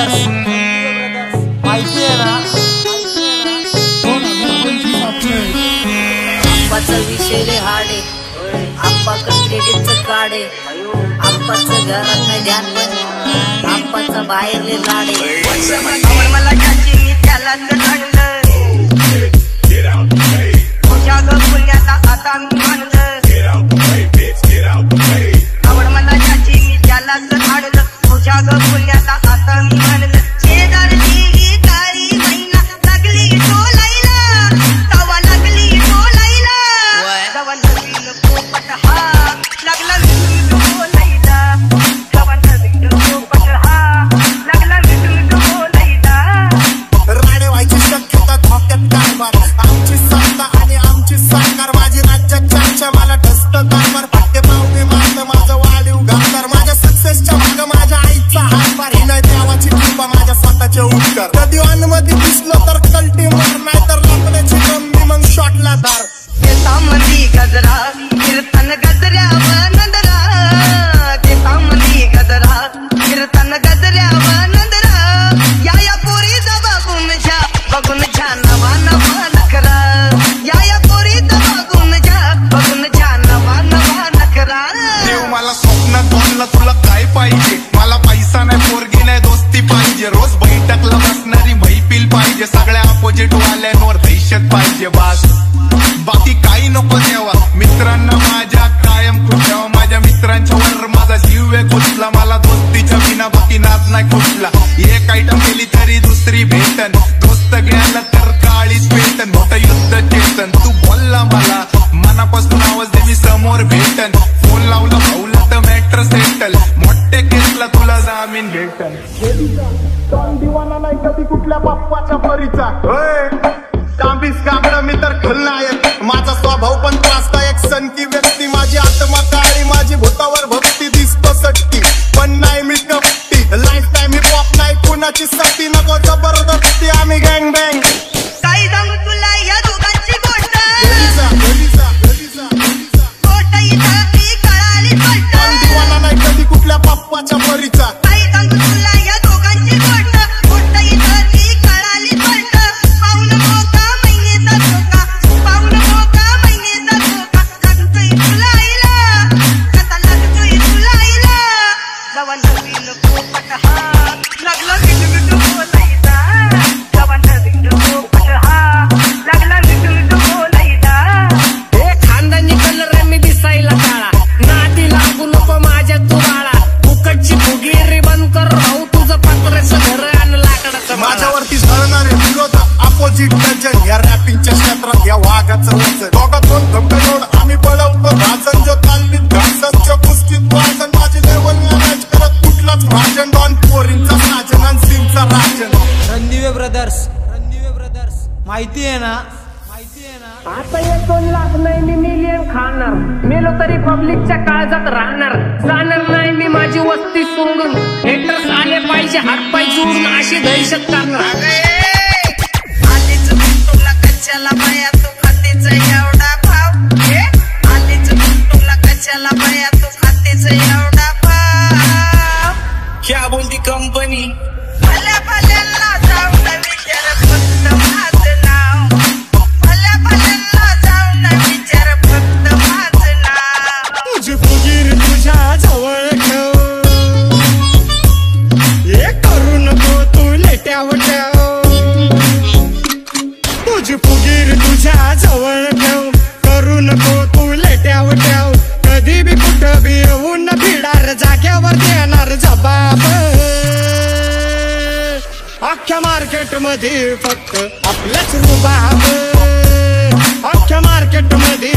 Brothers माहिती आहे ना? आप्पाचा विषय रे हाडे, आप्पाकडे क्रेडिटचं काढे, आप्पाचं घरात नाही ध्यान पण आप्पाचा बाहेरले लाडे. मला घ्यायची मी त्याला काढलं, तुझ्या ग पुण्याला आता मी म्हणलं. आवड मला घ्यायची मी त्याला काढलं, तुझ्या ग पुण्याला आता मी म्हणलं. शेजारची ही काळी मैना लागली टोलायला, तवा लागली टोलायला, तवा नवीन पोपट हा लागला टोलायला, तवा नवीन पोपट हा लागला टोलायला. राडे व्हायची शक्यता धोक्यात कारभार, आमची सत्ता आणि आमची सरकार, माझी राज्यात चर्चा मला ठसत कारभार. पट्टे पावते मारत माझं वाढीव घालणार, माझ्या सक्सेसच्या मागं माझ्या आईचा हातभार. ही नाही देवाची कृपा, माझ्या स्वतःचे उपकार. कधी ऑनमध्ये दिसलो तर कल्टी मार, नाही तर लपण्याची कमी मग शॉटला धार. केसामंदी गजरा कीर्तन गजऱ्यावर नंदरा, केसामंदी गजरा कीर्तन गजऱ्यावर नंदरा. या पोरीचा बघून छान नवा नवा नखरा, या पोरीचा बघून छान नवा नवा नखरा. देव मला स्वप्नात म्हणलं तुला काय पाहिजे, मला पैसा नाही पोरगी नाही दोस्ती पाहिजे. रोज बैठकला बसणारी मैफिल पाहिजे, सगळ्या अपोजिट वाल्यांवर दहशत पाहिजे. बास बाकी काही नको देवा, मित्रांना माझ्या कायम खुश ठेवा. माझ्या मित्रांच्या वर माझा जीव आहे घुसला, मला दोस्तीच्या विना बाकी नाद नाही कुठला. एक आयटम केली तरी दुसरी भेटन, दोस्त गेला तर काळीच भेटन. मोठं युद्ध चेतन तू बोलला मला, मनापासून आवाज दे मी समोर भेटन. फोन लावला भाऊला तर मॅटर सेटल, मोठे केसला तुला जामीन भेटन. दिवाना नाही कधी कुठल्या बाप्पाच्या परीचा, कांबीस कागड मी तर खलनायक. माझा स्वभाव पण वाचता एक सनकी व्यक्ती, माझी आत्मा काळी माझी भूतावर भक्ती. दिसतो सट्टी पण नाही मी कपटी, लाईफ टाइम हिप हॉप नाही कुणाची सती. नको जबरदस्ती आम्ही गँग बँग. काही सांगू तुला या दोघांची गोष्ट, कळाली गोष्ट. दिवाना नाही कधी कुठल्या बाप्पाच्या परीचा. काही सांगू तुला या दोघांची गोष्ट, कळाली गोष्ट. पाऊन मोका महिनेचा धोका, पाऊन मोका महिनेचा धोका. लागतोय तुला आईला, कसा लागतोय तुला आईला. जवा नवीन पोपट हा लागला मिठू बोलायचा, जवा नवीन पोपट हा लागला मिठू बोलायचा. हे खानदानी कलर मी दिसायला काळा, नादी लागू नको माझ्या तू बाळा. फुकटची फुगीरी बंद कर, राहू तुझं पत्राचं घर आणि लाकडाचं. माझ्यावरती झळणारे विरोध अपोजिट डझन, या रॅपिंगच्या क्षेत्रात या वाघाचं वचन. दोघात दोन धमकलोड आम्ही पळवतो भाजन, जो तालमीत घासांच्या कुस्तीत वाजन. माझी लेवल मॅच करत कुठलाच भाजन, डॉन पोरींचा साजन आणि सिंगचा राजन. रणदिवे ब्रदर्स माहिती आहे ना? आता 1-2 लाख नाही मी मिलियन खाणार, मेलो तरी पब्लिकच्या काळजात राहणार. जाणार नाही मी माझी वस्ती सोडून, हेटर्स आले पाहिजे हातपाय जोडून, अशी दहशत करणार. आलीच तुला कच्च्याला बाया तू खातेच एवढा भाव, आलीच तुला कच्च्याला बाया तू खातेच एवढा भाव. क्या बोलती कंपनी, भल्या भल्यांना जाऊन विचार फक्त माझं नाव, भल्या भल्यांना जाऊन विचार फक्त माझं नाव. तुझी फुगीर तुझ्या जवळ ठेव, हे करू नको तू लेट्यावर ठेव. तुझी फुगीर तुझ्या जवळ ठेव, करू नको तू लेट्यावर ठेव. कधी बी कुठं बी येऊन भिडार, जाग्यावर देणार जबाब. अख्ख्या मार्केट मध्ये फक्त आपल्याच रुबाब, अख्ख्या मार्केट मध्ये